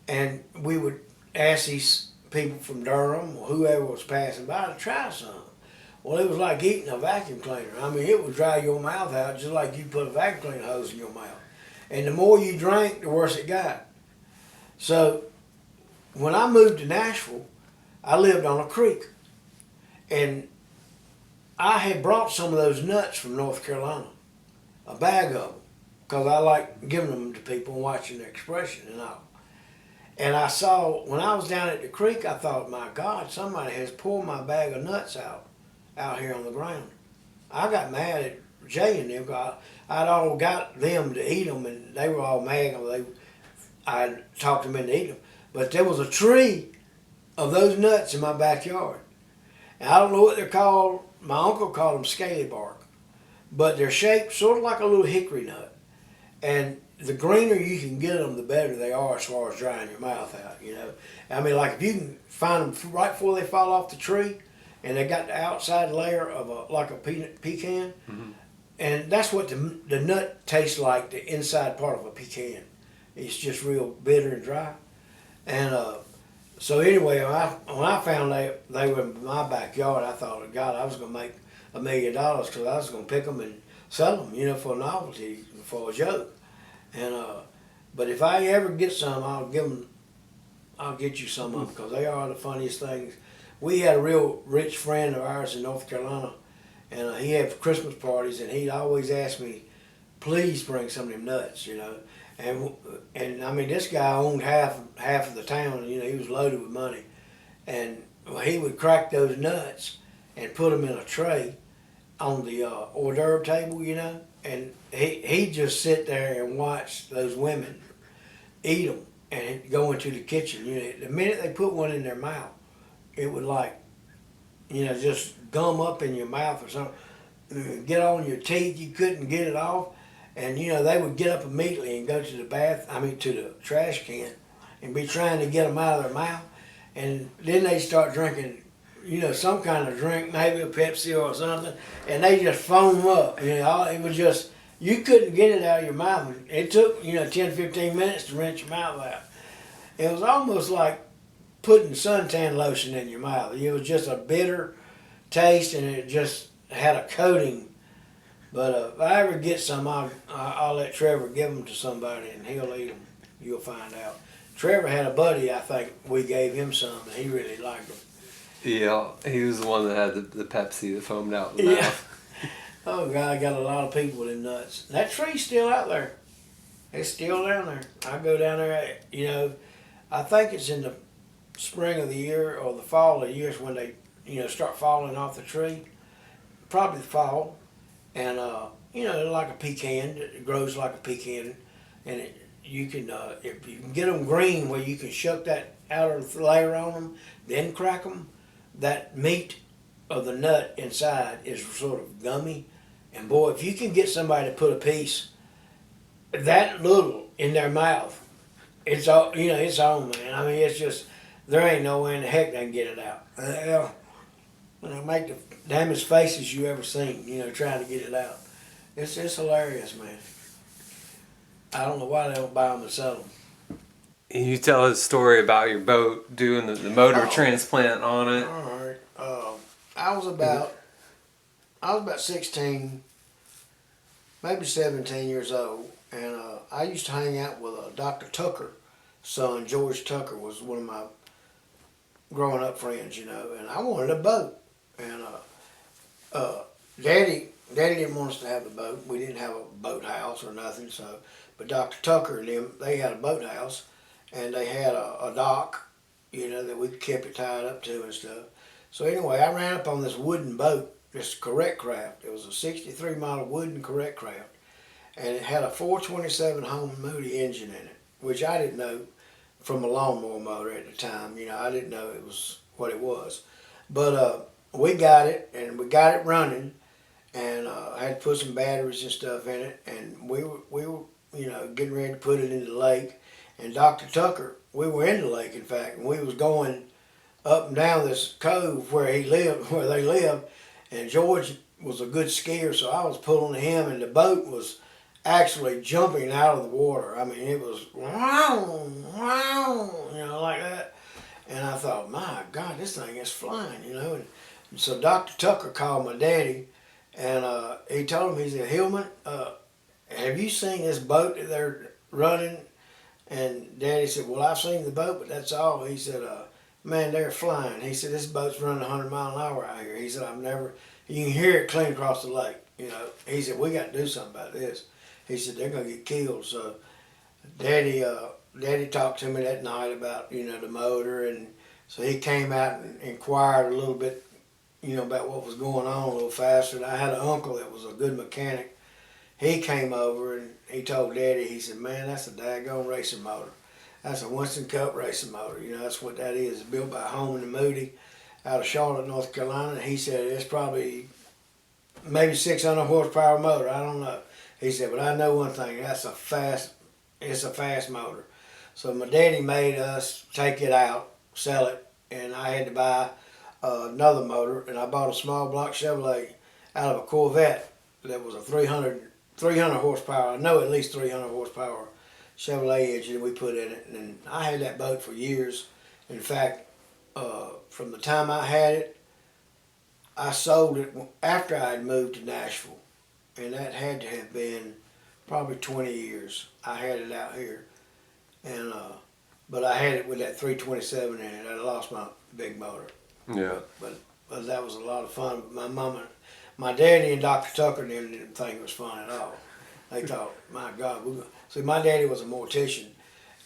And we would ask these people from Durham or whoever was passing by to try some. Well, it was like eating a vacuum cleaner. I mean, it would dry your mouth out just like you put a vacuum cleaner hose in your mouth. And the more you drank, the worse it got. So when I moved to Nashville, I lived on a creek. And I had brought some of those nuts from North Carolina, a bag of them, because I like giving them to people and watching their expression and all. And I saw, when I was down at the creek, I thought, my God, somebody has pulled my bag of nuts out here on the ground. I got mad at Jay and them, because I'd all got them to eat them, and they were all mad. I talked them into eating them. But there was a tree of those nuts in my backyard. And I don't know what they're called. My uncle called them scaly bark. But they're shaped sort of like a little hickory nut. And the greener you can get them, the better they are as far as drying your mouth out, you know. I mean, like if you can find them right before they fall off the tree, and they got the outside layer of like a pecan, and that's what the nut tastes like, the inside part of a pecan. It's just real bitter and dry. And so anyway, when I found they were in my backyard, I thought, God, I was going to make $1 million, because I was going to pick them and sell them, for a novelty, for a joke. And but if I ever get some, I'll get you some of them because they are the funniest things. We had a real rich friend of ours in North Carolina, and he had Christmas parties, and he'd always ask me, "Please bring some of them nuts." And I mean, this guy owned half of the town. He was loaded with money, and he would crack those nuts and put them in a tray on the hors d'oeuvre table, and he'd just sit there and watch those women eat them and go into the kitchen. The minute they put one in their mouth, it would just gum up in your mouth or something, get on your teeth. You couldn't get it off, and they would get up immediately and go to to the trash can, and be trying to get them out of their mouth, and then they start drinking, some kind of drink, maybe a Pepsi or something, and they just foam up. It was just. You couldn't get it out of your mouth. It took, 10, 15 minutes to rinse your mouth out. It was almost like putting suntan lotion in your mouth. It was just a bitter taste, and it just had a coating. But if I ever get some, I'll let Trevor give them to somebody, and he'll eat them. You'll find out. Trevor had a buddy, I think we gave him some, and he really liked them. Yeah, he was the one that had the Pepsi that foamed out the Yeah. mouth. Oh, God, I got a lot of people with them nuts. That tree's still out there. It's still down there. I go down there, I think it's in the spring of the year or the fall of the year is when they, start falling off the tree. Probably the fall. And, like a pecan, it grows like a pecan. And you can, if you can get them green where you can shuck that outer layer on them, then crack them, that meat of the nut inside is sort of gummy. And boy, if you can get somebody to put a piece that little in their mouth, it's all it's on, man. I mean, it's just there ain't no way in the heck they can get it out. They'll make the damnest faces you ever seen, trying to get it out. It's hilarious, man. I don't know why they don't buy them and sell them. Can you tell a story about your boat doing the motor transplant on it? All right. I was about 16, maybe 17 years old, and I used to hang out with Dr. Tucker's son. George Tucker was one of my growing up friends, and I wanted a boat. And Daddy didn't want us to have a boat. We didn't have a boat house or nothing. But Dr. Tucker and them, they had a boat house, and they had a dock, that we kept it tied up to and stuff. So anyway, I ran up on this wooden boat, this correct craft. It was a 63 model wooden correct craft, and it had a 427 Home Moody engine in it, which I didn't know from a lawnmower motor at the time. I didn't know it was what it was. But we got it, and we got it running, and I had to put some batteries and stuff in it, and we were getting ready to put it in the lake. And Dr. Tucker, we were in the lake, in fact, and we was going up and down this cove where they lived, and George was a good skier, so I was pulling him, and the boat was actually jumping out of the water. I mean, it was wow, wow, like that. And I thought, my God, this thing is flying, And so Dr. Tucker called my daddy, and he told him, he said, Hillman, have you seen this boat that they're running? And Daddy said, well, I've seen the boat, but that's all. He said, man, they're flying. He said, this boat's running 100 miles an hour out here. He said, you can hear it clean across the lake. He said, we got to do something about this. He said, they're going to get killed. So Daddy talked to me that night about, the motor. And so he came out and inquired a little bit, about what was going on a little faster. And I had an uncle that was a good mechanic. He came over and he told Daddy, he said, man, that's a daggone racing motor. That's a Winston Cup racing motor. That's what that is. It's built by Holman and Moody out of Charlotte, North Carolina. And he said, it's probably maybe 600 horsepower motor. I don't know. He said, but I know one thing. It's a fast motor. So my daddy made us take it out, sell it, and I had to buy another motor. And I bought a small block Chevrolet out of a Corvette that was a 300 horsepower. I know at least 300 horsepower Chevrolet engine we put in it. And I had that boat for years. In fact, from the time I had it, I sold it after I had moved to Nashville. and that had to have been probably 20 years. I had it out here, and but I had it with that 327 in it. I lost my big motor. Yeah. But that was a lot of fun. My mama, my daddy and Dr. Tucker didn't think it was fun at all. They thought, my God, see, my daddy was a mortician,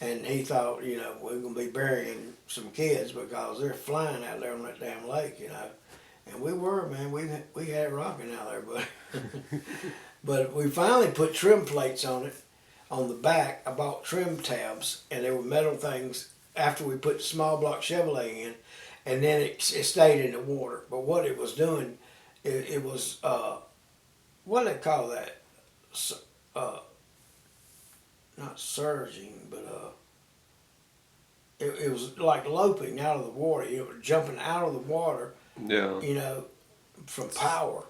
and he thought, you know, we're gonna be burying some kids because they're flying out there on that damn lake, you know. And we were, man, we had it rocking out there, but but we finally put trim plates on it, on the back. I bought trim tabs, and they were metal things after we put the small block Chevrolet in, and then it stayed in the water. But what it was doing, it was, what do they call that? Not surging, but it was like loping out of the water. You know, jumping out of the water, Yeah. you know, from power,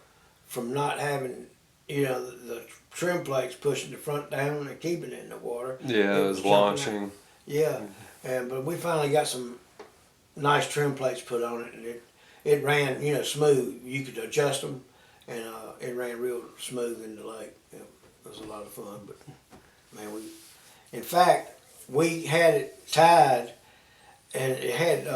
from not having, you know, the trim plates pushing the front down and keeping it in the water. Yeah, it was jumping out. launching. Yeah, but we finally got some nice trim plates put on it, and it ran, you know, smooth. You could adjust them, and it ran real smooth in the lake. It was a lot of fun, but man, in fact, we had it tied, and it had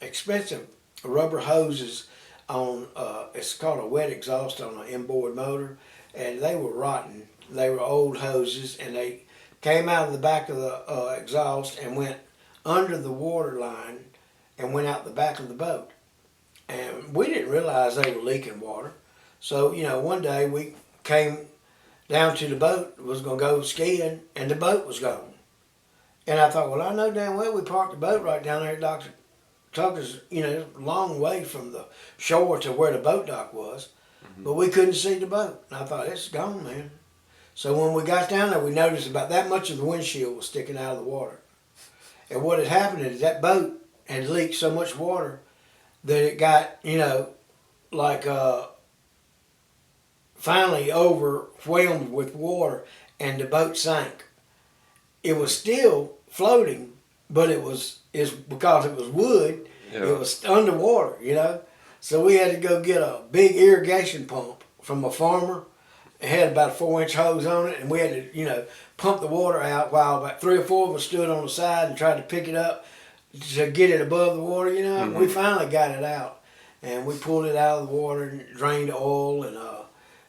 expensive rubber hoses on, it's called a wet exhaust on an inboard motor, and they were rotten. They were old hoses, and they came out of the back of the exhaust and went under the water line and went out the back of the boat. And we didn't realize they were leaking water. So, you know, one day we came down to the boat, was going to go skiing, and the boat was gone. And I thought, well, I know damn well we parked the boat right down there at Dr. Tucker's, you know, a long way from the shore to where the boat dock was. Mm-hmm. But we couldn't see the boat. And I thought, it's gone, man. So when we got down there, we noticed about that much of the windshield was sticking out of the water. And what had happened is that boat had leaked so much water that it got, you know, like finally overwhelmed with water, and the boat sank. It was still floating, but it's because it was wood, Yeah. it was underwater, you know. So we had to go get a big irrigation pump from a farmer. It had about a 4-inch hose on it, and we had to, you know, pump the water out while about 3 or 4 of us stood on the side and tried to pick it up to get it above the water, you know. Mm-hmm. We finally got it out, and we pulled it out of the water and drained the oil and,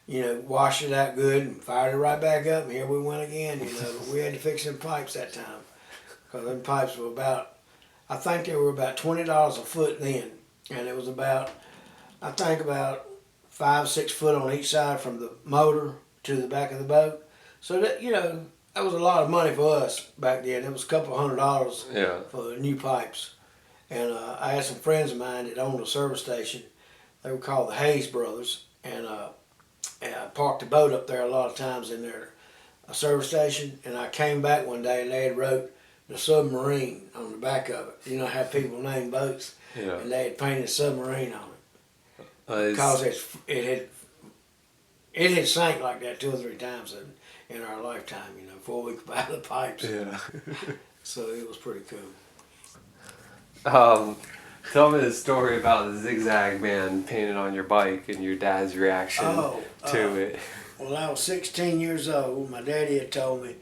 you know, washed it out good and fired it right back up, and here we went again, you know. But we had to fix them pipes that time, because them pipes were about, I think they were about $20 a foot then, and it was about, I think about 5, 6 foot on each side from the motor to the back of the boat. So that, you know, that was a lot of money for us back then. It was a couple $100 for new pipes. And I had some friends of mine that owned a service station. They were called the Hayes Brothers, and I parked the boat up there a lot of times in their service station. And I came back one day and they had wrote the submarine on the back of it. You know how people name boats, and they had painted submarine on it. Because it had sank like that 2 or 3 times in our lifetime, you know, before we could buy the pipes. Yeah. So it was pretty cool. Tell me the story about the zigzag man painted on your bike and your dad's reaction to it. Well, I was 16 years old. My daddy had told me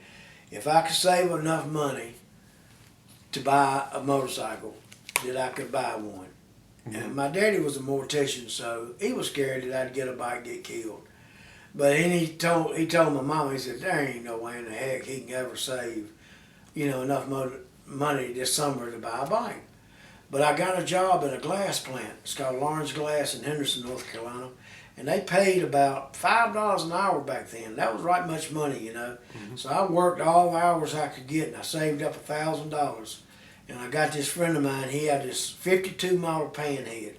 if I could save enough money to buy a motorcycle, that I could buy one. And my daddy was a mortician, so he was scared that I'd get a bike and get killed. But then he told my mom, he said, there ain't no way in the heck he can ever save, you know, enough money this summer to buy a bike. But I got a job at a glass plant. It's called Lawrence Glass in Henderson, North Carolina. And they paid about $5 an hour back then. That was right much money, you know. Mm-hmm. So I worked all the hours I could get, and I saved up $1,000. And I got this friend of mine, he had this 52 model Panhead.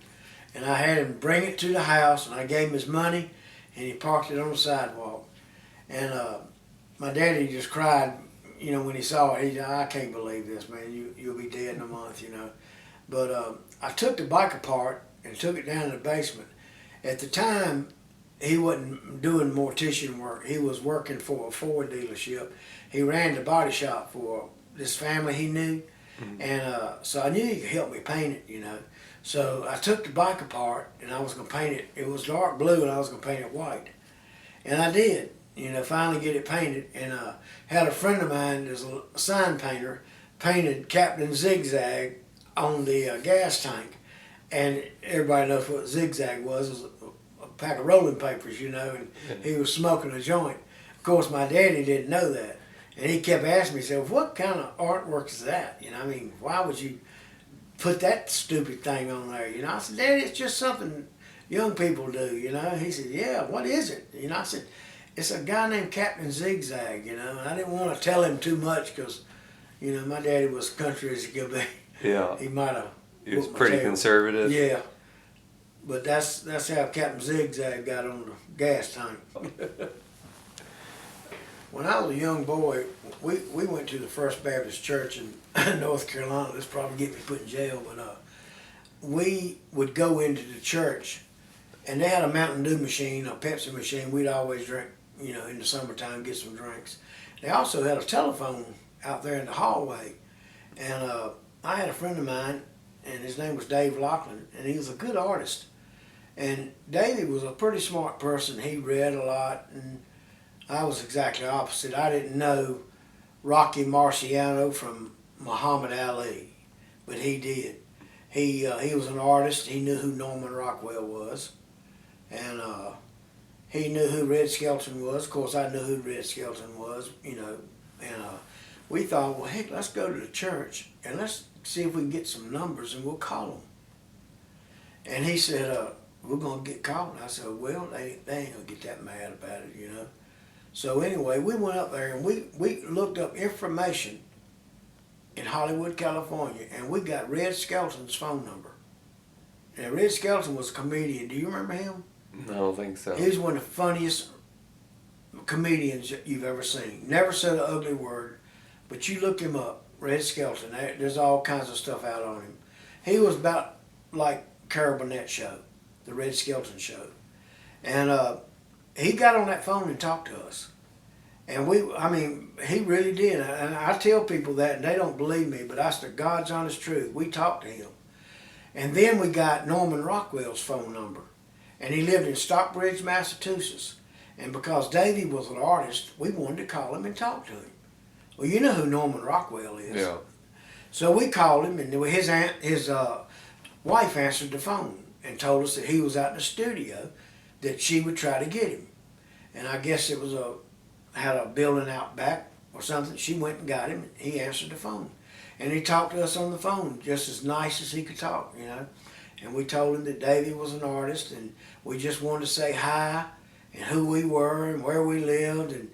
And I had him bring it to the house, and I gave him his money, and he parked it on the sidewalk. And my daddy just cried, you know, when he saw it. He said, I can't believe this, man. You'll be dead in a month, you know. But I took the bike apart and took it down to the basement. At the time, he wasn't doing mortician work. He was working for a Ford dealership. He ran the body shop for this family he knew. And so I knew he could help me paint it, you know. So I took the bike apart and I was going to paint it. It was dark blue and I was going to paint it white. And I did, finally get it painted. And had a friend of mine that's a sign painter, painted Captain Zigzag on the gas tank. And everybody knows what zigzag was. It was a pack of rolling papers, and he was smoking a joint. Of course, my daddy didn't know that. And he kept asking me, he said, what kind of artwork is that? Why would you put that stupid thing on there? I said, Daddy, it's just something young people do, He said, yeah, what is it? I said, it's a guy named Captain Zigzag, and I didn't want to tell him too much because, my daddy was country as he could be. Yeah. He might have. He was pretty conservative. Yeah. But that's how Captain Zigzag got on the gas tank. When I was a young boy, we went to the First Baptist Church in North Carolina. This probably get me put in jail, but we would go into the church, and they had a Mountain Dew machine, a Pepsi machine. We'd always drink, in the summertime, get some drinks. They also had a telephone out there in the hallway, and I had a friend of mine, and his name was Dave Lachlan, and he was a good artist. And Davey was a pretty smart person. He read a lot, and I was exactly opposite. I didn't know Rocky Marciano from Muhammad Ali, but he did. He was an artist. He knew who Norman Rockwell was, and he knew who Red Skelton was. Of course, I knew who Red Skelton was, and we thought, well, heck, let's go to the church and let's see if we can get some numbers and we'll call them. And he said, we're going to get called. I said, well, they ain't going to get that mad about it, So anyway, we went up there and we looked up information in Hollywood, California, and we got Red Skelton's phone number. And Red Skelton was a comedian. Do you remember him? No, I don't think so. He was one of the funniest comedians you've ever seen. Never said an ugly word, but you look him up, Red Skelton. There's all kinds of stuff out on him. He was about like Carol Burnett show, the Red Skelton show. And he got on that phone and talked to us. And he really did. And I tell people that and they don't believe me, but that's the God's honest truth. We talked to him. And then we got Norman Rockwell's phone number. And he lived in Stockbridge, Massachusetts. And because Davey was an artist, we wanted to call him and talk to him. Well, you know who Norman Rockwell is. Yeah. So we called him, and his wife answered the phone and told us that he was out in the studio, that she would try to get him. And I guess it was had a building out back or something. She went and got him. He answered the phone. And he talked to us on the phone just as nice as he could talk, And we told him that Davey was an artist, and we just wanted to say hi and who we were and where we lived and,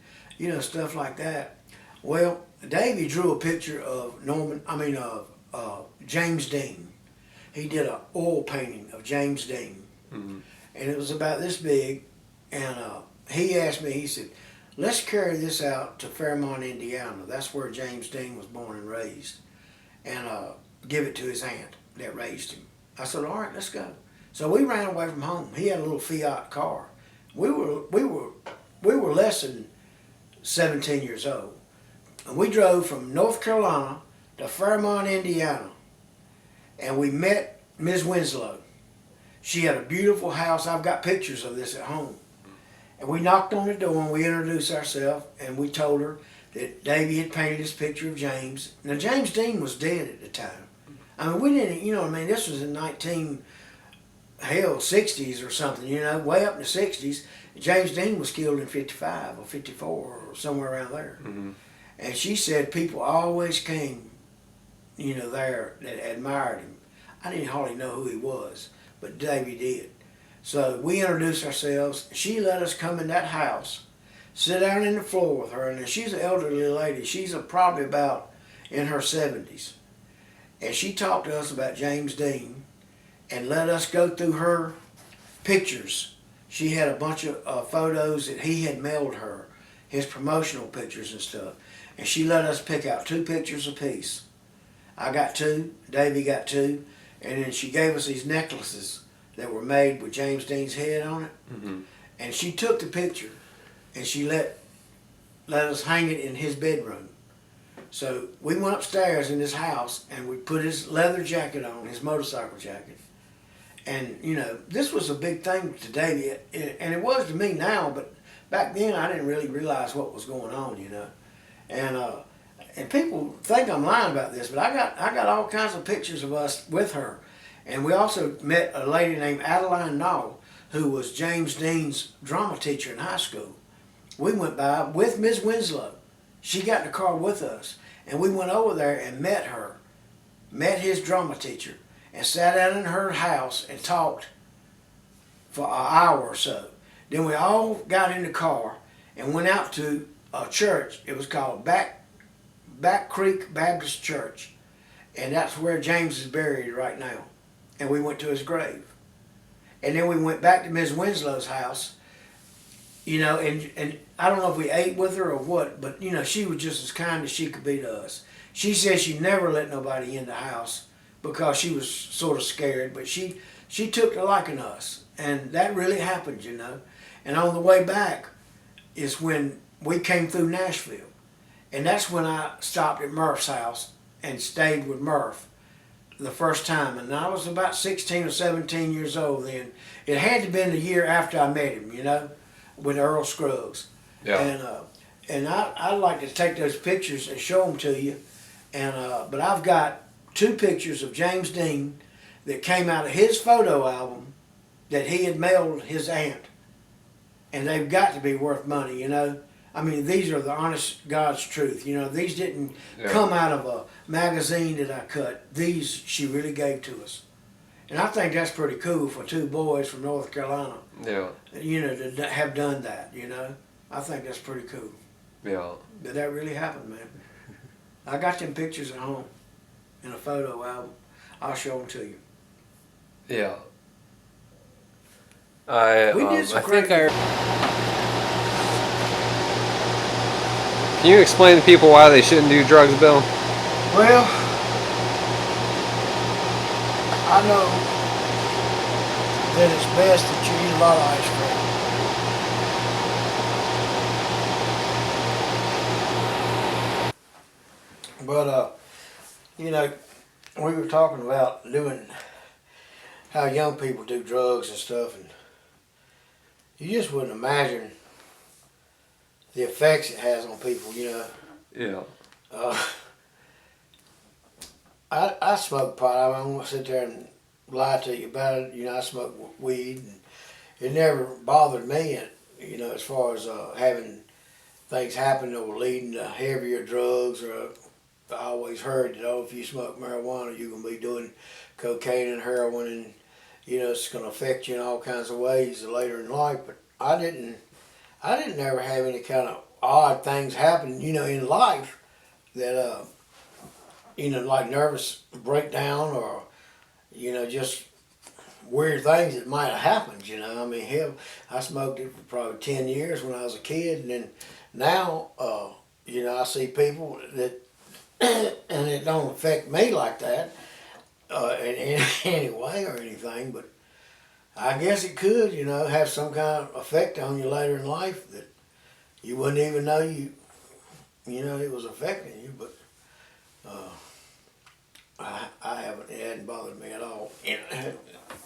stuff like that. Well, Davey drew a picture of James Dean. He did an oil painting of James Dean. Mm-hmm. And it was about this big, and he asked me, he said, let's carry this out to Fairmont, Indiana. That's where James Dean was born and raised. And give it to his aunt that raised him. I said, all right, let's go. So we ran away from home. He had a little Fiat car. We were less than 17 years old. And we drove from North Carolina to Fairmont, Indiana. And we met Ms. Winslow. She had a beautiful house. I've got pictures of this at home. And we knocked on the door and we introduced ourselves and we told her that Davey had painted this picture of James. Now, James Dean was dead at the time. We didn't, this was in 60s or something, way up in the 60s. James Dean was killed in 55 or 54 or somewhere around there. Mm-hmm. And she said people always came, there that admired him. I didn't hardly know who he was, but Davey did. So we introduced ourselves. She let us come in that house, sit down in the floor with her, and she's an elderly lady. She's probably about in her 70s. And she talked to us about James Dean and let us go through her pictures. She had a bunch of photos that he had mailed her, his promotional pictures and stuff. And she let us pick out 2 pictures apiece. I got 2, Davey got 2, and then she gave us these necklaces that were made with James Dean's head on it. Mm-hmm. And she took the picture and she let us hang it in his bedroom. So we went upstairs in his house and we put his leather jacket on, his motorcycle jacket. And, this was a big thing to Davey, and it was to me now, but back then I didn't really realize what was going on, you know. And people think I'm lying about this, but I got all kinds of pictures of us with her. And we also met a lady named Adeline Nall, who was James Dean's drama teacher in high school. We went by with Ms. Winslow. She got in the car with us, and we went over there and met her, met his drama teacher, and sat down in her house and talked for an hour or so. Then we all got in the car and went out to a church. It was called Back Creek Baptist Church, and that's where James is buried right now. And we went to his grave. And then we went back to Ms. Winslow's house, you know, and I don't know if we ate with her or what, but, you know, she was just as kind as she could be to us. She said she never let nobody in the house because she was sort of scared, but she took to liking us. And that really happened, you know. And on the way back is when we came through Nashville. And that's when I stopped at Murph's house and stayed with Murph the first time. And I was about 16 or 17 years old then. It had to have been the year after I met him, you know, with Earl Scruggs. Yeah. And I'd like to take those pictures and show them to you. But I've got 2 pictures of James Dean that came out of his photo album that he had mailed his aunt. And they've got to be worth money, you know. I mean, these are the honest God's truth. You know, these didn't come out of a magazine that I cut. These she really gave to us. And I think that's pretty cool for 2 boys from North Carolina. Yeah. You know, to have done that, you know. I think that's pretty cool. Yeah. But that really happened, man. I got them pictures at home in a photo album. I'll show them to you. Yeah. Can you explain to people why they shouldn't do drugs, Bill? Well, I know that it's best that you eat a lot of ice cream. But, you know, we were talking about doing how young people do drugs and stuff, and you just wouldn't imagine the effects it has on people, you know. Yeah. I smoke pot. I won't sit there and lie to you about it. You know, I smoke weed, and it never bothered me, you know, as far as having things happen that were leading to heavier drugs. Or I always heard that, oh, if you smoke marijuana, you're going to be doing cocaine and heroin, and, you know, it's going to affect you in all kinds of ways later in life. But I didn't ever have any kind of odd things happen, you know, in life that, you know, like nervous breakdown or, you know, just weird things that might have happened, you know. I mean, hell, I smoked it for probably 10 years when I was a kid, and then now, you know, I see people that, and it don't affect me like that in any way or anything, but I guess it could, you know, have some kind of effect on you later in life that you wouldn't even know you know, it was affecting you. But I haven't, it hadn't bothered me at all. You know, it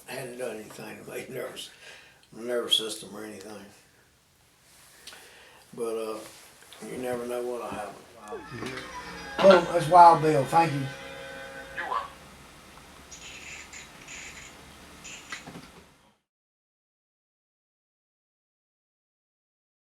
hadn't done anything to my nervous system or anything. But you never know what'll happen. Well, that's Wild Bill. Thank you.